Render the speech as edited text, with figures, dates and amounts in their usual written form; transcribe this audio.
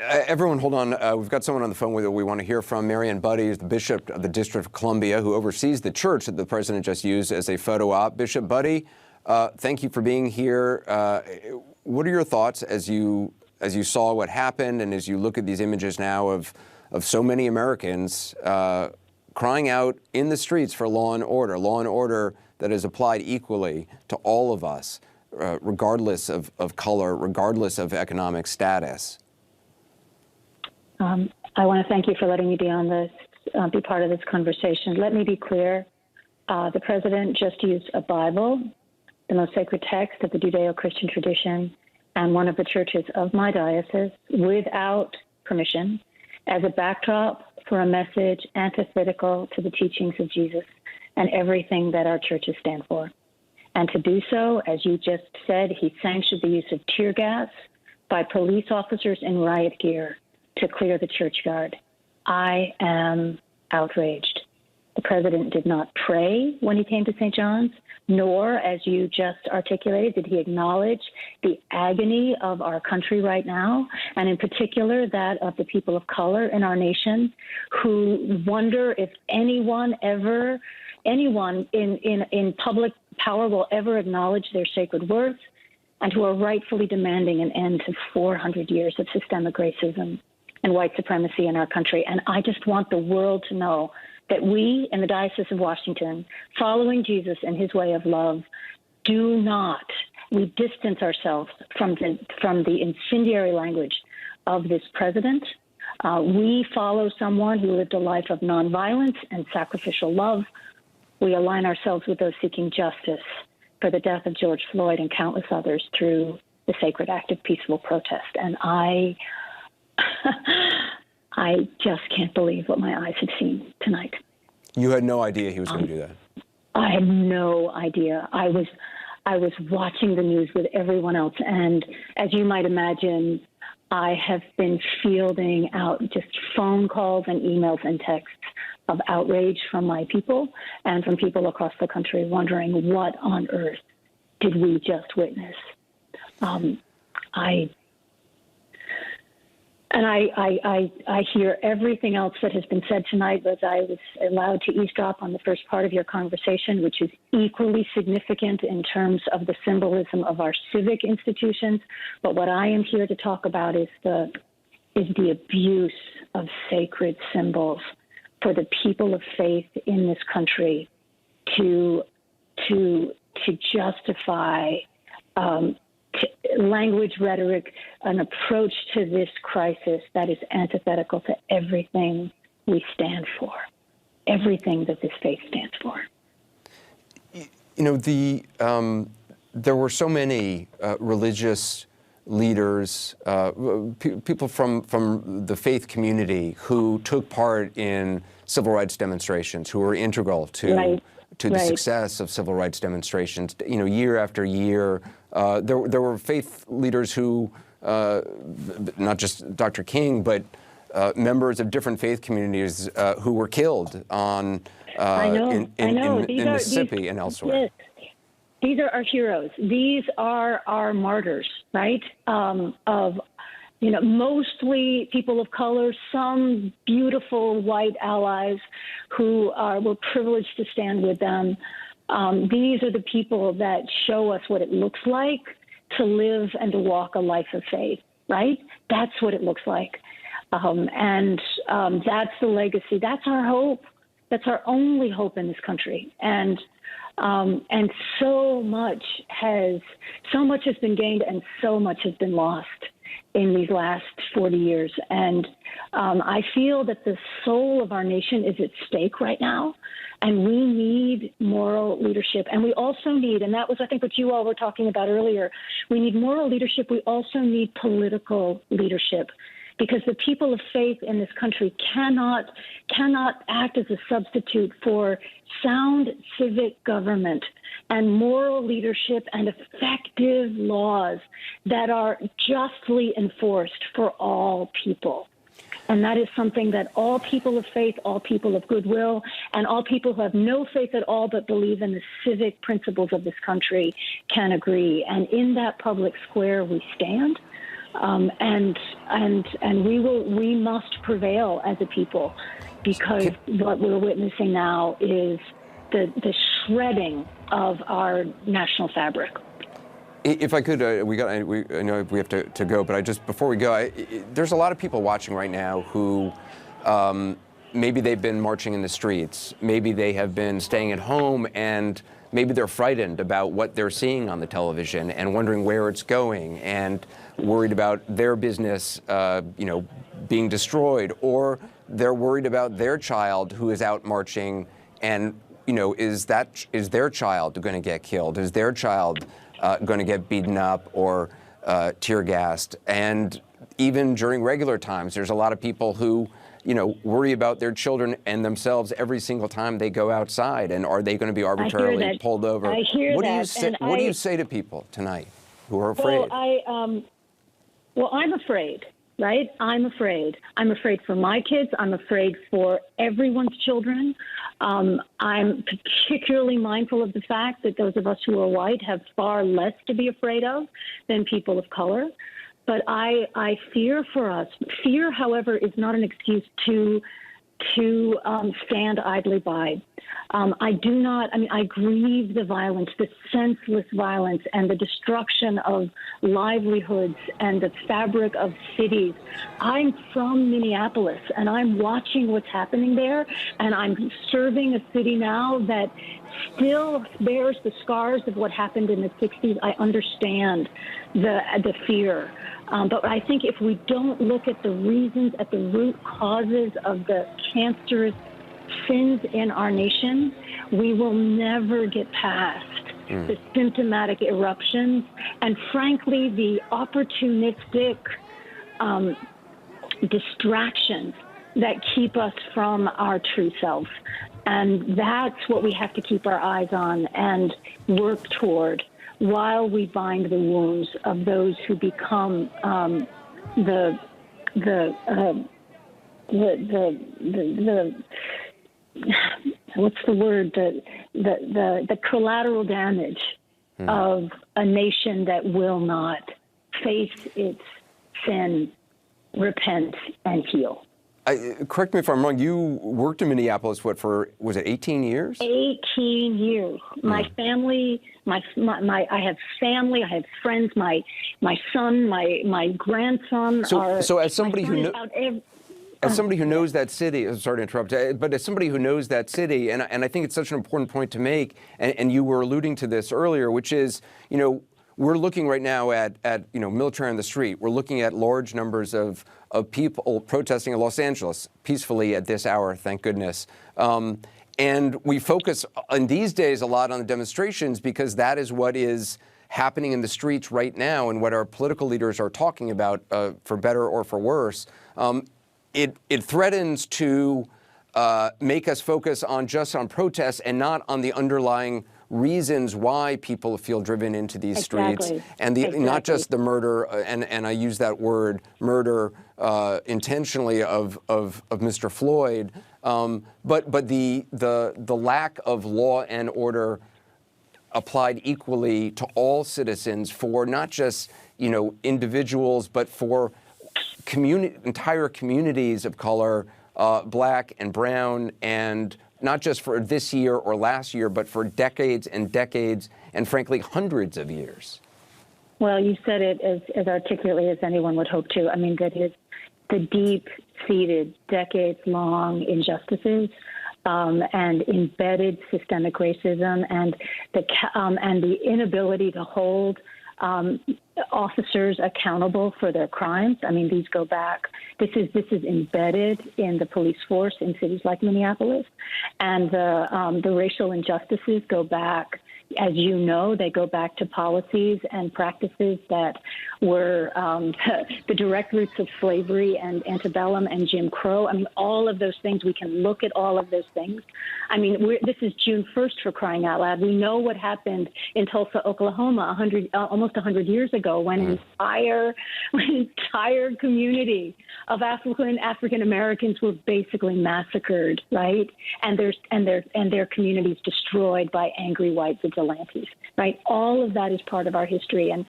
Everyone, hold on. We've got someone on the phone we want to hear from. Mariann Budde is the Bishop of the District of Columbia, who oversees the church that the president just used as a photo op. Bishop Budde, thank you for being here. What are your thoughts as you saw what happened, and as you look at these images now of so many Americans crying out in the streets for law and order that is applied equally to all of us, regardless of color, regardless of economic status? I want to thank you for letting me be on this, be part of this conversation. Let me be clear. The president just used a Bible, the most sacred text of the Judeo-Christian tradition, and one of the churches of my diocese, without permission, as a backdrop for a message antithetical to the teachings of Jesus and everything that our churches stand for. And to do so, as you just said, he sanctioned the use of tear gas by police officers in riot gear to clear the churchyard. I am outraged. The president did not pray when he came to St. John's, nor, as you just articulated, did he acknowledge the agony of our country right now, and in particular that of the people of color in our nation, who wonder if anyone in public power will ever acknowledge their sacred worth, and who are rightfully demanding an end to 400 years of systemic racism and white supremacy in our country. And I just want the world to know that we in the Diocese of Washington, following Jesus and his way of love, we distance ourselves from the incendiary language of this president. We follow someone who lived a life of nonviolence and sacrificial love. We align ourselves with those seeking justice for the death of George Floyd and countless others through the sacred act of peaceful protest. And I just can't believe what my eyes had seen tonight. You had no idea he was going to do that? I had no idea. I was watching the news with everyone else, and as you might imagine, I have been fielding out just phone calls and emails and texts of outrage from my people and from people across the country wondering what on earth did we just witness. I hear everything else that has been said tonight, but I was allowed to eavesdrop on the first part of your conversation, which is equally significant in terms of the symbolism of our civic institutions. But what I am here to talk about is the abuse of sacred symbols for the people of faith in this country to justify language, rhetoric, an approach to this crisis that is antithetical to everything we stand for, everything that this faith stands for. You know, there were so many religious leaders, people from the faith community who took part in civil rights demonstrations, who were integral to the success of civil rights demonstrations. You know, year after year, there were faith leaders who, not just Dr. King, but members of different faith communities who were killed in Mississippi and elsewhere. Yes. These are our heroes. These are our martyrs, right? Mostly people of color, some beautiful white allies who were privileged to stand with them. These are the people that show us what it looks like to live and to walk a life of faith, right? That's what it looks like. And that's the legacy. That's our hope. That's our only hope in this country. And so much has been gained and so much has been lost in these last 40 years. And I feel that the soul of our nation is at stake right now. And we need moral leadership. And we also need, and that was, I think, what you all were talking about earlier, we need moral leadership. We also need political leadership, because the people of faith in this country cannot act as a substitute for sound civic government and moral leadership and effective laws that are justly enforced for all people. And that is something that all people of faith, all people of goodwill, and all people who have no faith at all but believe in the civic principles of this country can agree. And in that public square we stand. And we must prevail as a people, because what we're witnessing now is the shredding of our national fabric. If I could, I know we have to go, but before we go, there's a lot of people watching right now who maybe they've been marching in the streets, maybe they have been staying at home, and maybe they're frightened about what they're seeing on the television and wondering where it's going, and worried about their business, being destroyed, or they're worried about their child who is out marching, and is their child going to get killed? Is their child going to get beaten up or tear gassed? And even during regular times, there's a lot of people who worry about their children and themselves every single time they go outside. And are they going to be arbitrarily pulled over? I hear that. What do you say to people tonight who are afraid? Well, I'm afraid, right? I'm afraid. I'm afraid for my kids. I'm afraid for everyone's children. I'm particularly mindful of the fact that those of us who are white have far less to be afraid of than people of color. But I fear for us. Fear, however, is not an excuse to stand idly by. I grieve the violence, the senseless violence, and the destruction of livelihoods and the fabric of cities. I'm from Minneapolis, and I'm watching what's happening there, and I'm serving a city now that still bears the scars of what happened in the 60s. I understand the fear. But I think if we don't look at the reasons, at the root causes of the cancerous sins in our nation, we will never get past the symptomatic eruptions and, frankly, the opportunistic distractions that keep us from our true self. And that's what we have to keep our eyes on and work toward, while we bind the wounds of those who become the what's the word, the collateral damage of a nation that will not face its sin, repent, and heal. Correct me if I'm wrong, you worked in Minneapolis, was it 18 years? 18 years. My family, I have family, I have friends, my son, my grandson are... So as somebody who knows that city, sorry to interrupt, but as somebody who knows that city, and I think it's such an important point to make, and you were alluding to this earlier, which is, we're looking right now at military on the street. We're looking at large numbers of people protesting in Los Angeles peacefully at this hour, thank goodness. And we focus in these days a lot on the demonstrations because that is what is happening in the streets right now and what our political leaders are talking about, for better or for worse. It threatens to make us focus on protests and not on the underlying reasons why people feel driven into these streets, and not just the murder, and I use that word murder intentionally of Mr. Floyd, but the lack of law and order applied equally to all citizens, for not just individuals, but for entire communities of color, black and brown, and not just for this year or last year, but for decades and decades, and frankly, hundreds of years. Well, you said it as articulately as anyone would hope to. I mean, that is the deep-seated, decades-long injustices and embedded systemic racism, and the inability to hold officers accountable for their crimes. I mean, these go back. This is embedded in the police force in cities like Minneapolis, and the racial injustices go back. As you know, they go back to policies and practices that were the direct roots of slavery and antebellum and Jim Crow. I mean, all of those things, we can look at all of those things. I mean, this is June 1st, for crying out loud. We know what happened in Tulsa, Oklahoma, almost 100 years ago, when an entire community of African Americans were basically massacred, right? And their communities destroyed by angry white vigilantes, right? All of that is part of our history, and